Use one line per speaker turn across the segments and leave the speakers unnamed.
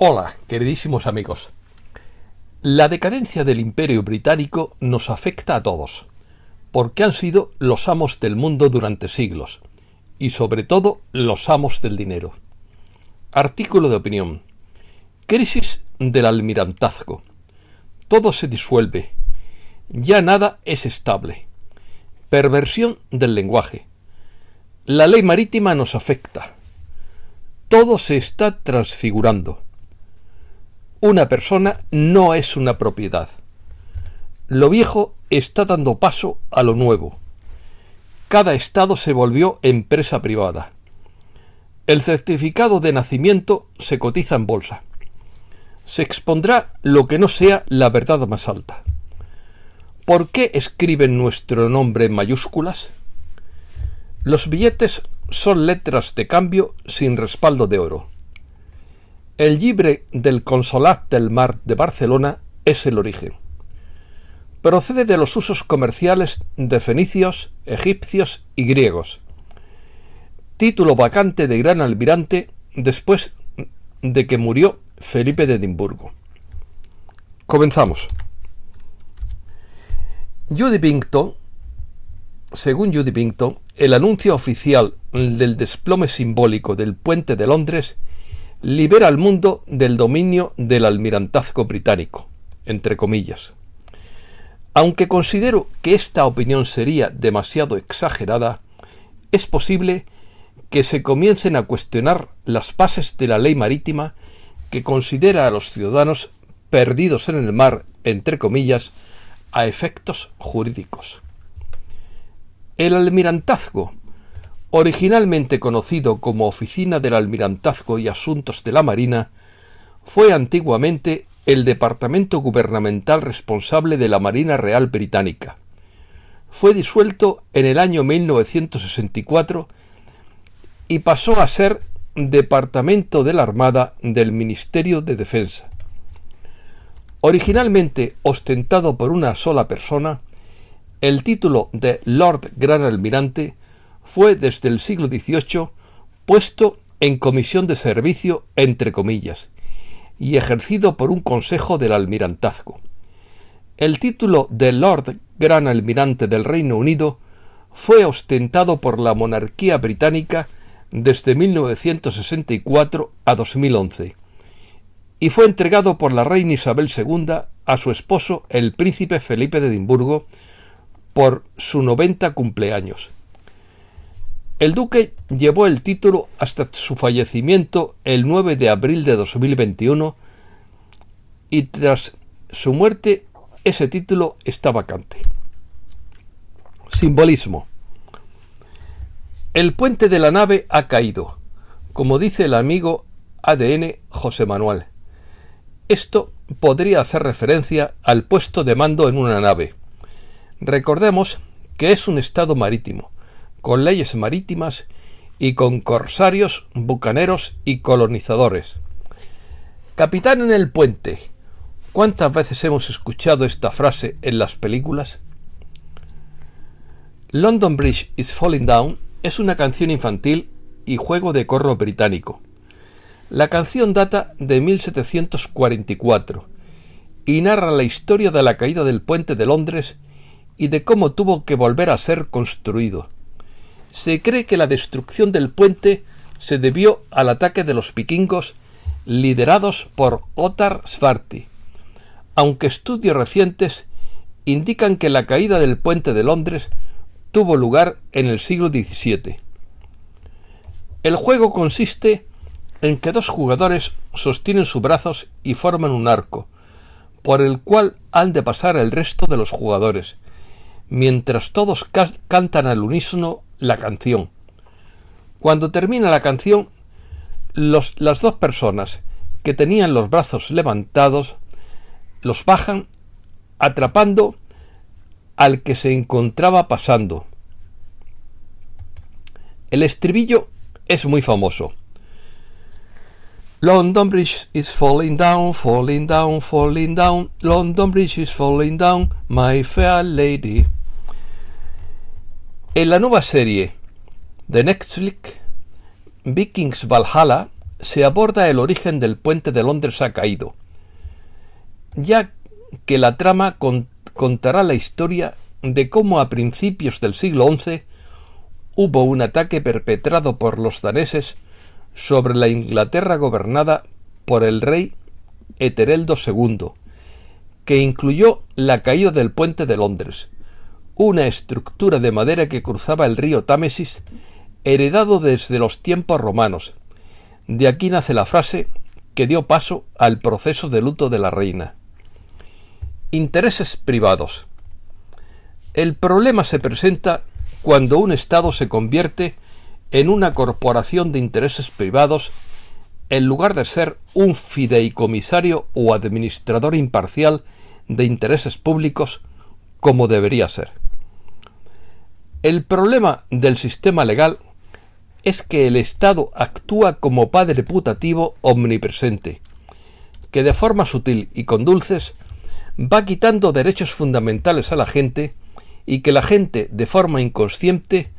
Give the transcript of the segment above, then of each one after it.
Hola, queridísimos amigos. La decadencia del Imperio Británico nos afecta a todos, porque han sido los amos del mundo durante siglos, y sobre todo los amos del dinero. Artículo de opinión. Crisis del almirantazgo. Todo se disuelve. Ya nada es estable. Perversión del lenguaje. La ley marítima nos afecta. Todo se está transfigurando. Una persona no es una propiedad. Lo viejo está dando paso a lo nuevo. Cada estado se volvió empresa privada. El certificado de nacimiento se cotiza en bolsa. Se expondrá lo que no sea la verdad más alta. ¿Por qué escriben nuestro nombre en mayúsculas? Los billetes son letras de cambio sin respaldo de oro. El llibre del Consolat del Mar de Barcelona es el origen. Procede de los usos comerciales de fenicios, egipcios y griegos. Título vacante de gran almirante después de que murió Felipe de Edimburgo. Comenzamos. Según Judy Pinkton, el anuncio oficial del desplome simbólico del Puente de Londres libera al mundo del dominio del almirantazgo británico, entre comillas. Aunque considero que esta opinión sería demasiado exagerada, es posible que se comiencen a cuestionar las bases de la ley marítima que considera a los ciudadanos perdidos en el mar, entre comillas, a efectos jurídicos. El almirantazgo, originalmente conocido como Oficina del Almirantazgo y Asuntos de la Marina, fue antiguamente el departamento gubernamental responsable de la Marina Real Británica. Fue disuelto en el año 1964 y pasó a ser Departamento de la Armada del Ministerio de Defensa. Originalmente ostentado por una sola persona, el título de Lord Gran Almirante fue desde el siglo XVIII puesto en comisión de servicio, entre comillas, y ejercido por un consejo del almirantazgo. El título de Lord Gran Almirante del Reino Unido fue ostentado por la monarquía británica desde 1964 a 2011 y fue entregado por la reina Isabel II a su esposo, el príncipe Felipe de Edimburgo, por su 90 cumpleaños. El duque llevó el título hasta su fallecimiento el 9 de abril de 2021 y tras su muerte ese título está vacante. Simbolismo. El puente de la nave ha caído, como dice el amigo ADN José Manuel. Esto podría hacer referencia al puesto de mando en una nave. Recordemos que es un estado marítimo, con leyes marítimas y con corsarios, bucaneros y colonizadores. Capitán en el puente. ¿Cuántas veces hemos escuchado esta frase en las películas? London Bridge is Falling Down es una canción infantil y juego de corro británico. La canción data de 1744 y narra la historia de la caída del puente de Londres y de cómo tuvo que volver a ser construido. Se cree que la destrucción del puente se debió al ataque de los vikingos liderados por Ottar Svarte, aunque estudios recientes indican que la caída del puente de Londres tuvo lugar en el siglo XVII. El juego consiste en que dos jugadores sostienen sus brazos y forman un arco, por el cual han de pasar el resto de los jugadores, mientras todos cantan al unísono la canción. Cuando termina la canción, las dos personas que tenían los brazos levantados los bajan atrapando al que se encontraba pasando. El estribillo es muy famoso. London Bridge is falling down, falling down, falling down. London Bridge is falling down, my fair lady. En la nueva serie de Netflix, Vikings Valhalla, se aborda el origen del puente de Londres ha caído, ya que la trama contará la historia de cómo a principios del siglo XI hubo un ataque perpetrado por los daneses sobre la Inglaterra gobernada por el rey Etelredo II, que incluyó la caída del puente de Londres, una estructura de madera que cruzaba el río Támesis, heredado desde los tiempos romanos. De aquí nace la frase que dio paso al proceso de luto de la reina. Intereses privados. El problema se presenta cuando un Estado se convierte en una corporación de intereses privados en lugar de ser un fideicomisario o administrador imparcial de intereses públicos como debería ser. El problema del sistema legal es que el Estado actúa como padre putativo omnipresente, que de forma sutil y con dulces va quitando derechos fundamentales a la gente y que la gente, de forma inconsciente,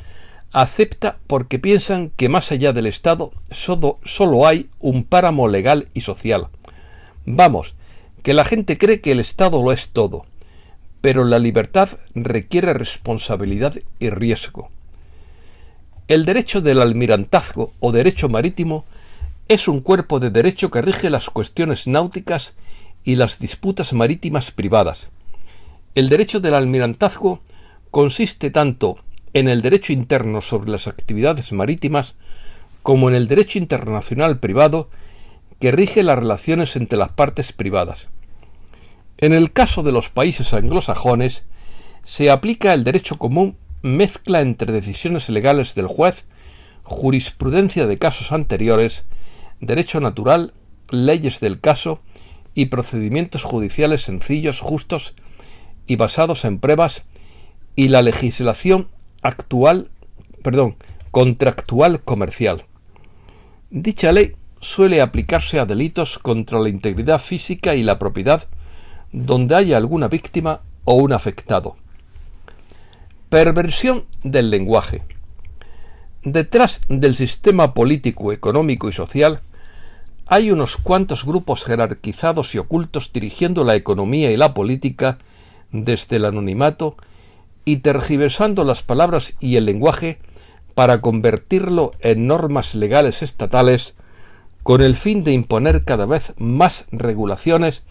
acepta porque piensan que más allá del Estado solo hay un páramo legal y social. Vamos, que la gente cree que el Estado lo es todo, pero la libertad requiere responsabilidad y riesgo. El derecho del almirantazgo o derecho marítimo es un cuerpo de derecho que rige las cuestiones náuticas y las disputas marítimas privadas. El derecho del almirantazgo consiste tanto en el derecho interno sobre las actividades marítimas como en el derecho internacional privado que rige las relaciones entre las partes privadas. En el caso de los países anglosajones, se aplica el derecho común, mezcla entre decisiones legales del juez, jurisprudencia de casos anteriores, derecho natural, leyes del caso y procedimientos judiciales sencillos, justos y basados en pruebas, y la legislación contractual comercial. Dicha ley suele aplicarse a delitos contra la integridad física y la propiedad donde haya alguna víctima o un afectado. Perversión del lenguaje. Detrás del sistema político, económico y social hay unos cuantos grupos jerarquizados y ocultos dirigiendo la economía y la política desde el anonimato y tergiversando las palabras y el lenguaje para convertirlo en normas legales estatales con el fin de imponer cada vez más regulaciones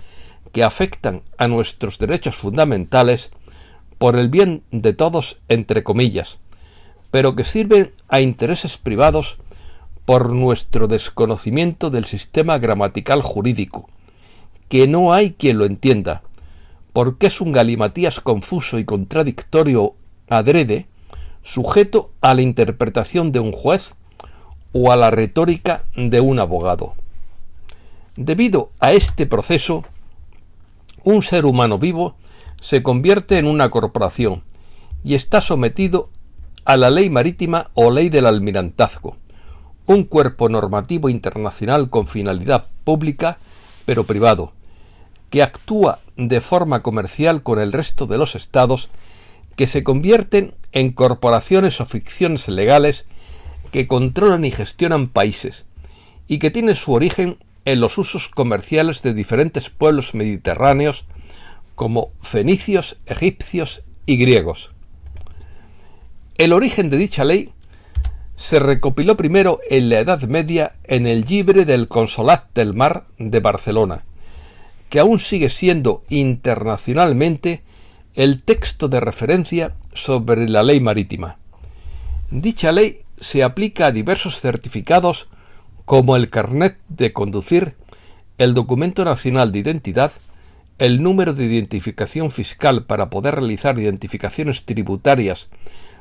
que afectan a nuestros derechos fundamentales por el bien de todos, entre comillas, pero que sirven a intereses privados por nuestro desconocimiento del sistema gramatical jurídico, que no hay quien lo entienda, porque es un galimatías confuso y contradictorio adrede, sujeto a la interpretación de un juez o a la retórica de un abogado. Debido a este proceso, un ser humano vivo se convierte en una corporación y está sometido a la ley marítima o ley del almirantazgo, un cuerpo normativo internacional con finalidad pública pero privado, que actúa de forma comercial con el resto de los estados, que se convierten en corporaciones o ficciones legales que controlan y gestionan países, y que tienen su origen en los usos comerciales de diferentes pueblos mediterráneos como fenicios, egipcios y griegos. El origen de dicha ley se recopiló primero en la Edad Media en el Llibre del Consolat del Mar de Barcelona, que aún sigue siendo internacionalmente el texto de referencia sobre la ley marítima. Dicha ley se aplica a diversos certificados como el carnet de conducir, el documento nacional de identidad, el número de identificación fiscal para poder realizar identificaciones tributarias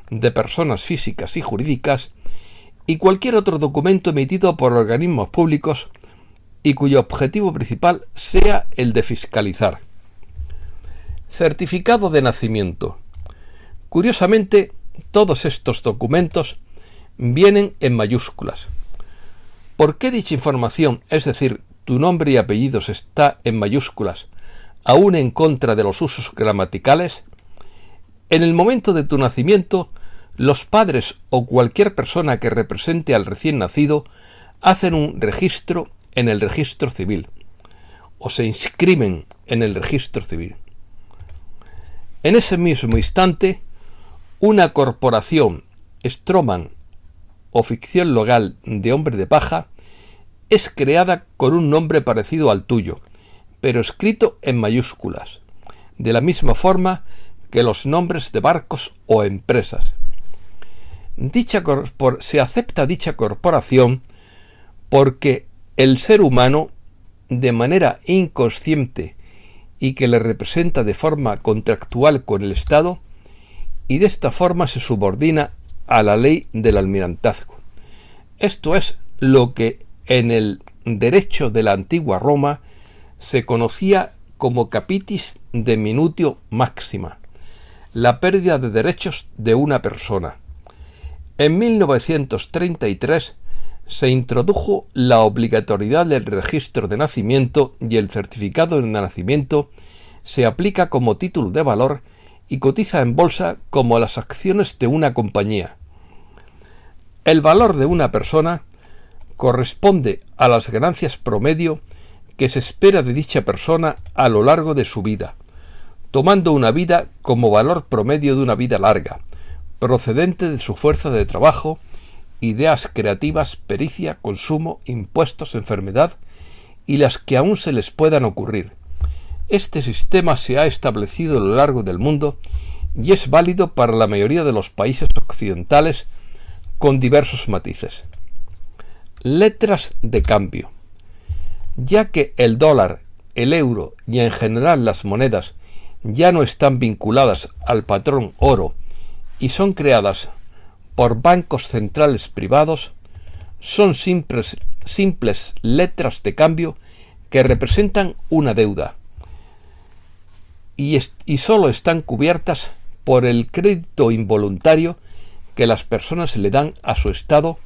de personas físicas y jurídicas, y cualquier otro documento emitido por organismos públicos y cuyo objetivo principal sea el de fiscalizar. Certificado de nacimiento. Curiosamente, todos estos documentos vienen en mayúsculas. ¿Por qué dicha información, es decir, tu nombre y apellidos, está en mayúsculas, aún en contra de los usos gramaticales? En el momento de tu nacimiento, los padres o cualquier persona que represente al recién nacido hacen un registro en el registro civil o se inscriben en el registro civil. En ese mismo instante, una corporación, Stroman o ficción legal de hombre de paja, es creada con un nombre parecido al tuyo, pero escrito en mayúsculas, de la misma forma que los nombres de barcos o empresas. Se acepta dicha corporación porque el ser humano, de manera inconsciente y que le representa de forma contractual con el Estado, y de esta forma se subordina a la ley del almirantazgo. Esto es lo que en el derecho de la antigua Roma se conocía como capitis de minutio maxima, la pérdida de derechos de una persona. En 1933 se introdujo la obligatoriedad del registro de nacimiento y el certificado de nacimiento se aplica como título de valor y cotiza en bolsa como las acciones de una compañía. El valor de una persona corresponde a las ganancias promedio que se espera de dicha persona a lo largo de su vida, tomando una vida como valor promedio de una vida larga, procedente de su fuerza de trabajo, ideas creativas, pericia, consumo, impuestos, enfermedad y las que aún se les puedan ocurrir. Este sistema se ha establecido a lo largo del mundo y es válido para la mayoría de los países occidentales con diversos matices. Letras de cambio. Ya que el dólar, el euro y en general las monedas ya no están vinculadas al patrón oro y son creadas por bancos centrales privados, son simples letras de cambio que representan una deuda y solo están cubiertas por el crédito involuntario que las personas le dan a su Estado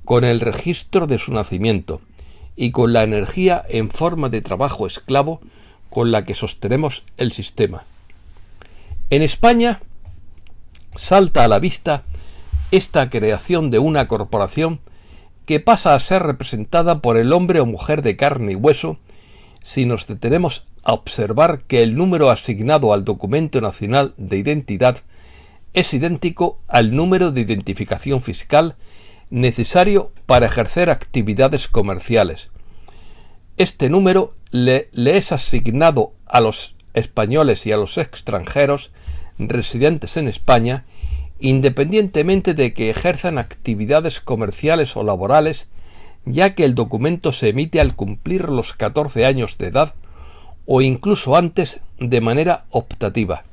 con el registro de su nacimiento y con la energía en forma de trabajo esclavo con la que sostenemos el sistema. En España salta a la vista esta creación de una corporación que pasa a ser representada por el hombre o mujer de carne y hueso si nos detenemos a observar que el número asignado al documento nacional de identidad es idéntico al número de identificación fiscal necesario para ejercer actividades comerciales. Este número le es asignado a los españoles y a los extranjeros residentes en España, independientemente de que ejerzan actividades comerciales o laborales, ya que el documento se emite al cumplir los 14 años de edad o incluso antes de manera optativa.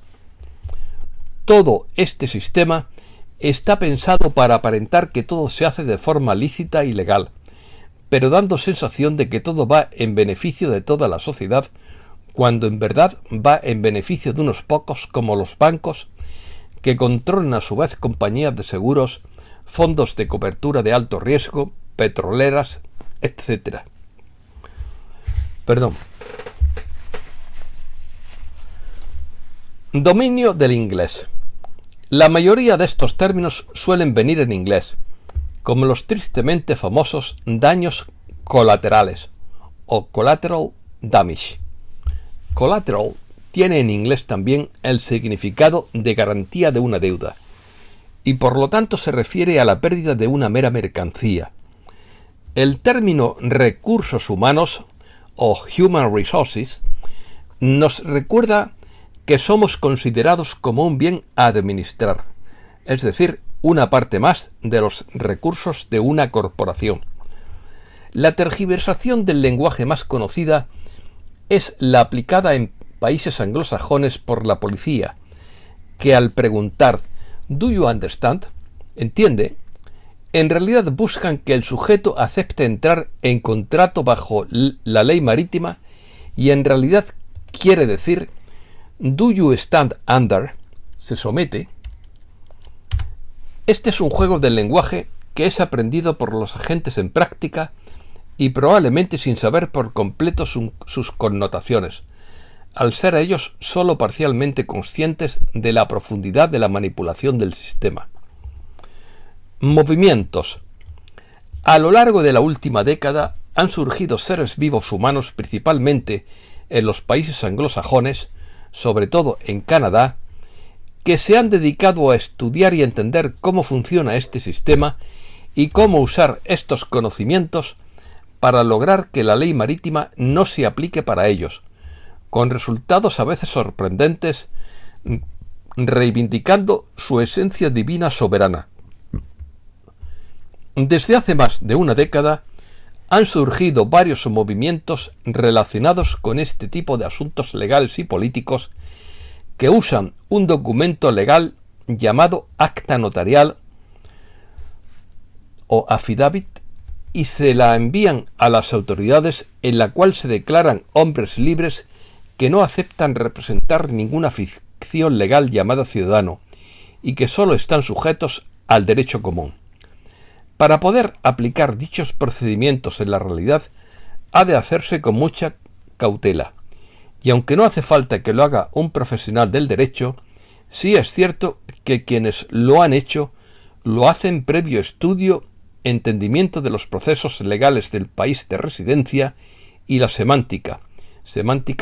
Todo este sistema está pensado para aparentar que todo se hace de forma lícita y legal, pero dando sensación de que todo va en beneficio de toda la sociedad, cuando en verdad va en beneficio de unos pocos como los bancos, que controlan a su vez compañías de seguros, fondos de cobertura de alto riesgo, petroleras, etc. Dominio del inglés. La mayoría de estos términos suelen venir en inglés, como los tristemente famosos daños colaterales o collateral damage. Collateral tiene en inglés también el significado de garantía de una deuda, y por lo tanto se refiere a la pérdida de una mera mercancía. El término recursos humanos o human resources nos recuerda que somos considerados como un bien a administrar, es decir, una parte más de los recursos de una corporación. La tergiversación del lenguaje más conocida es la aplicada en países anglosajones por la policía, que al preguntar ¿Do you understand? ¿Entiende?, en realidad buscan que el sujeto acepte entrar en contrato bajo la ley marítima y en realidad quiere decir ¿Do you stand under? ¿Se somete? Este es un juego del lenguaje que es aprendido por los agentes en práctica y probablemente sin saber por completo sus connotaciones, al ser ellos solo parcialmente conscientes de la profundidad de la manipulación del sistema. Movimientos. A lo largo de la última década han surgido seres vivos humanos, principalmente en los países anglosajones, sobre todo en Canadá, que se han dedicado a estudiar y entender cómo funciona este sistema y cómo usar estos conocimientos para lograr que la ley marítima no se aplique para ellos, con resultados a veces sorprendentes, reivindicando su esencia divina soberana. Desde hace más de una década han surgido varios movimientos relacionados con este tipo de asuntos legales y políticos que usan un documento legal llamado acta notarial o affidavit y se la envían a las autoridades, en la cual se declaran hombres libres que no aceptan representar ninguna ficción legal llamada ciudadano y que solo están sujetos al derecho común. Para poder aplicar dichos procedimientos en la realidad, ha de hacerse con mucha cautela, y aunque no hace falta que lo haga un profesional del derecho, sí es cierto que quienes lo han hecho lo hacen previo estudio, entendimiento de los procesos legales del país de residencia y la semántica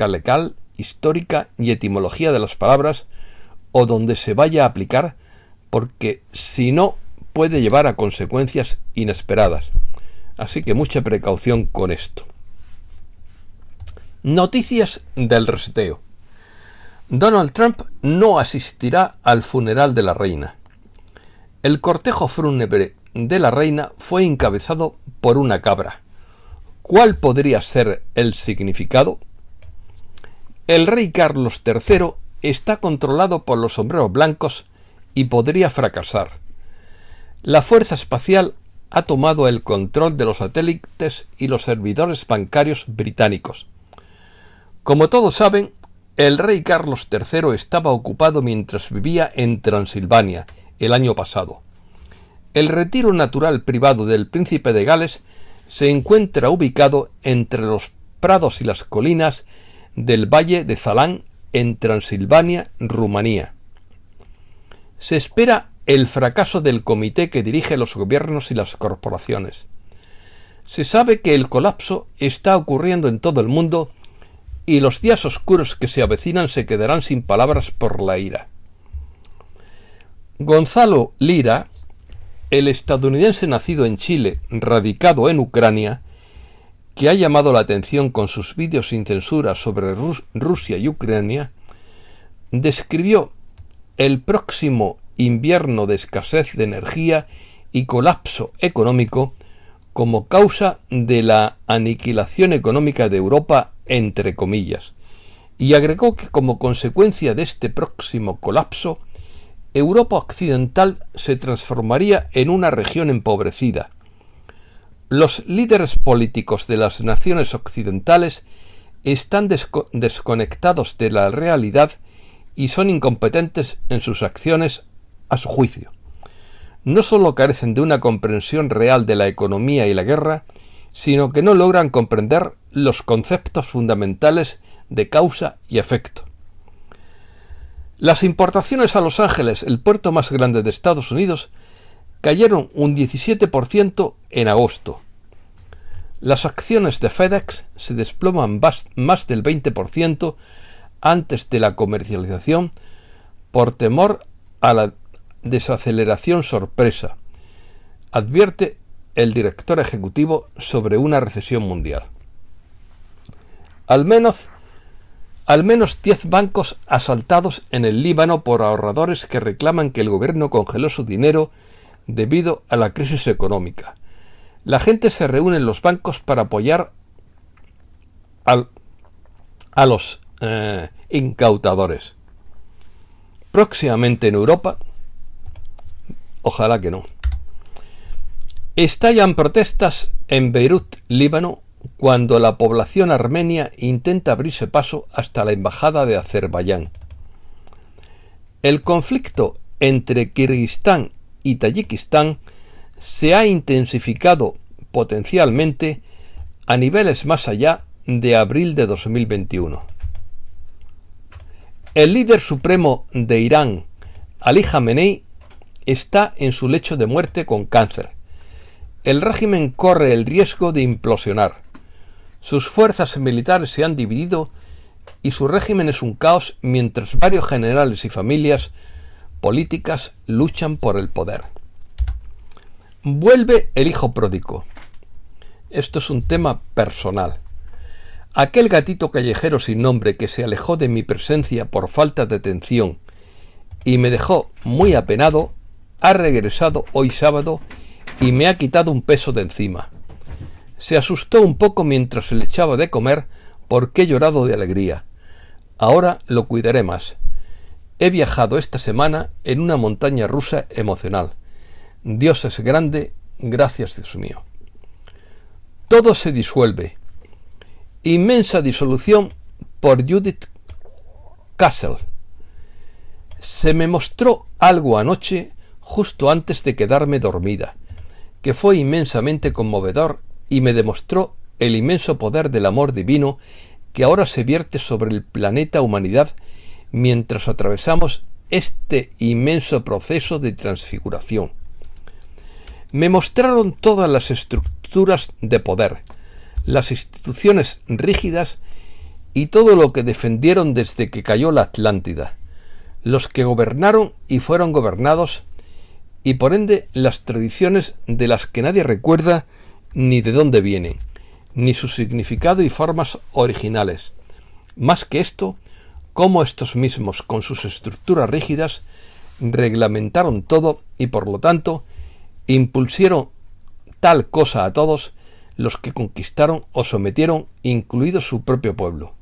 legal, histórica y etimología de las palabras o donde se vaya a aplicar, porque si no puede llevar a consecuencias inesperadas. Así que mucha precaución con esto. Noticias del reseteo. Donald Trump no asistirá al funeral de la reina. El cortejo fúnebre de la reina fue encabezado por una cabra. ¿Cuál podría ser el significado? El rey Carlos III está controlado por los sombreros blancos y podría fracasar. La Fuerza Espacial ha tomado el control de los satélites y los servidores bancarios británicos. Como todos saben, el rey Carlos III estaba ocupado mientras vivía en Transilvania el año pasado. El retiro natural privado del príncipe de Gales se encuentra ubicado entre los prados y las colinas del Valle de Zalán en Transilvania, Rumanía. Se espera el fracaso del comité que dirige los gobiernos y las corporaciones. Se sabe que el colapso está ocurriendo en todo el mundo y los días oscuros que se avecinan se quedarán sin palabras por la ira. Gonzalo Lira, el estadounidense nacido en Chile, radicado en Ucrania, que ha llamado la atención con sus vídeos sin censura sobre Rusia y Ucrania, describió el próximo invierno de escasez de energía y colapso económico como causa de la aniquilación económica de Europa, entre comillas, y agregó que como consecuencia de este próximo colapso, Europa occidental se transformaría en una región empobrecida. Los líderes políticos de las naciones occidentales están desconectados de la realidad y son incompetentes en sus acciones a su juicio. No solo carecen de una comprensión real de la economía y la guerra, sino que no logran comprender los conceptos fundamentales de causa y efecto. Las importaciones a Los Ángeles, el puerto más grande de Estados Unidos, cayeron un 17% en agosto. Las acciones de FedEx se desploman más del 20% antes de la comercialización por temor a la desaceleración sorpresa, advierte el director ejecutivo sobre una recesión mundial. Al menos 10 bancos asaltados en el Líbano por ahorradores que reclaman que el gobierno congeló su dinero debido a la crisis económica. La gente se reúne en los bancos para apoyar a los incautadores. Próximamente en Europa, ojalá que no. Estallan protestas en Beirut, Líbano, cuando la población armenia intenta abrirse paso hasta la embajada de Azerbaiyán. El conflicto entre Kirguistán y Tayikistán se ha intensificado potencialmente a niveles más allá de abril de 2021. El líder supremo de Irán, Ali Jamenei, está en su lecho de muerte con cáncer. El régimen corre el riesgo de implosionar. Sus fuerzas militares se han dividido y su régimen es un caos mientras varios generales y familias políticas luchan por el poder. Vuelve el hijo pródigo. Esto es un tema personal. Aquel gatito callejero sin nombre que se alejó de mi presencia por falta de atención y me dejó muy apenado, ha regresado hoy sábado y me ha quitado un peso de encima. Se asustó un poco mientras le echaba de comer porque he llorado de alegría. Ahora lo cuidaré más. He viajado esta semana en una montaña rusa emocional. Dios es grande, gracias Dios mío. Todo se disuelve. Inmensa disolución por Judith Castle. Se me mostró algo anoche, justo antes de quedarme dormida, que fue inmensamente conmovedor y me demostró el inmenso poder del amor divino que ahora se vierte sobre el planeta humanidad mientras atravesamos este inmenso proceso de transfiguración. Me mostraron todas las estructuras de poder, las instituciones rígidas y todo lo que defendieron desde que cayó la Atlántida, los que gobernaron y fueron gobernados, y por ende las tradiciones de las que nadie recuerda ni de dónde vienen, ni su significado y formas originales. Más que esto, cómo estos mismos, con sus estructuras rígidas, reglamentaron todo y por lo tanto impusieron tal cosa a todos los que conquistaron o sometieron, incluido su propio pueblo.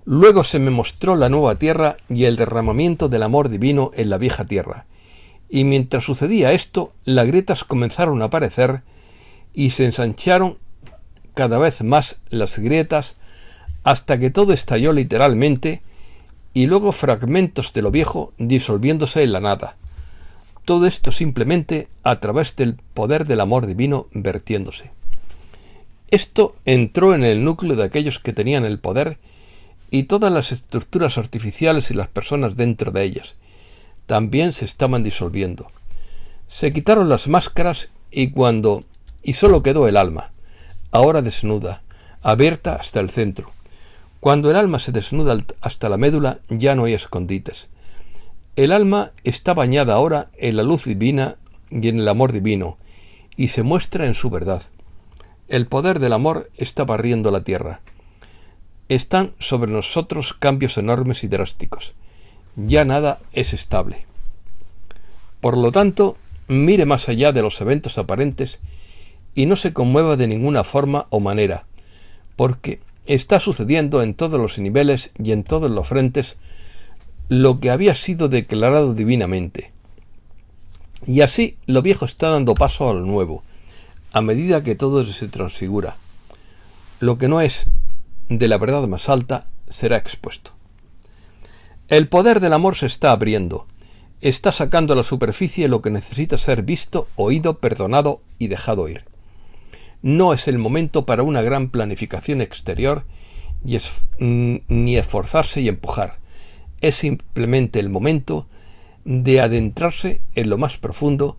Luego se me mostró la nueva tierra y el derramamiento del amor divino en la vieja tierra, y mientras sucedía esto, las grietas comenzaron a aparecer y se ensancharon cada vez más las grietas hasta que todo estalló literalmente y luego fragmentos de lo viejo disolviéndose en la nada. Todo esto simplemente a través del poder del amor divino vertiéndose. Esto entró en el núcleo de aquellos que tenían el poder y todas las estructuras artificiales y las personas dentro de ellas también se estaban disolviendo. Se quitaron las máscaras y solo quedó el alma, ahora desnuda, abierta hasta el centro. Cuando el alma se desnuda hasta la médula ya no hay escondites. El alma está bañada ahora en la luz divina y en el amor divino, y se muestra en su verdad. El poder del amor está barriendo la tierra. Están sobre nosotros cambios enormes y drásticos. Ya nada es estable. Por lo tanto, mire más allá de los eventos aparentes y no se conmueva de ninguna forma o manera, porque está sucediendo en todos los niveles y en todos los frentes lo que había sido declarado divinamente. Y así lo viejo está dando paso a lo nuevo, a medida que todo se transfigura. Lo que no es de la verdad más alta será expuesto. El poder del amor se está abriendo, está sacando a la superficie lo que necesita ser visto, oído, perdonado y dejado ir. No es el momento para una gran planificación exterior ni esforzarse y empujar. Es simplemente el momento de adentrarse en lo más profundo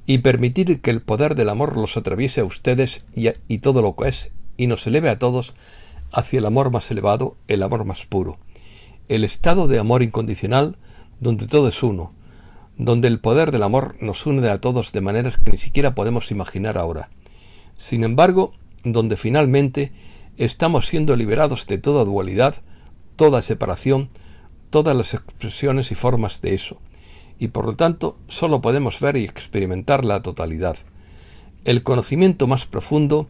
y permitir que el poder del amor los atraviese a ustedes y todo lo que es, y nos eleve a todos hacia el amor más elevado, el amor más puro, el estado de amor incondicional donde todo es uno, donde el poder del amor nos une a todos de maneras que ni siquiera podemos imaginar ahora. Sin embargo, donde finalmente estamos siendo liberados de toda dualidad, toda separación, todas las expresiones y formas de eso, y por lo tanto solo podemos ver y experimentar la totalidad, el conocimiento más profundo,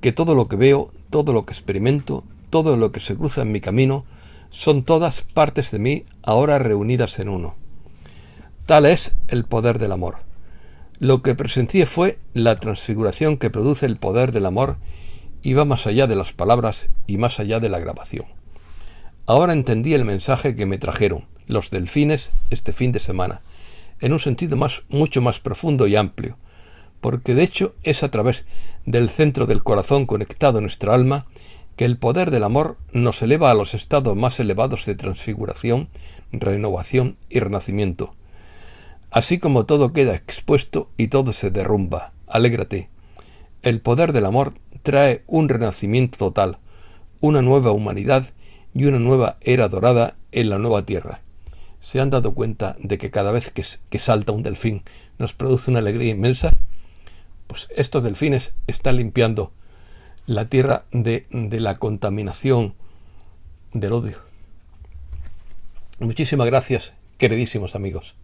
que todo lo que veo, todo lo que experimento, todo lo que se cruza en mi camino, son todas partes de mí ahora reunidas en uno. Tal es el poder del amor. Lo que presencié fue la transfiguración que produce el poder del amor y va más allá de las palabras y más allá de la grabación. Ahora entendí el mensaje que me trajeron los delfines este fin de semana, en un sentido mucho más profundo y amplio, porque de hecho es a través del centro del corazón conectado a nuestra alma que el poder del amor nos eleva a los estados más elevados de transfiguración, renovación y renacimiento. Así como todo queda expuesto y todo se derrumba, alégrate. El poder del amor trae un renacimiento total, una nueva humanidad y una nueva era dorada en la nueva tierra. ¿Se han dado cuenta de que cada vez que salta un delfín nos produce una alegría inmensa? Pues estos delfines están limpiando la tierra de la contaminación del odio. Muchísimas gracias, queridísimos amigos.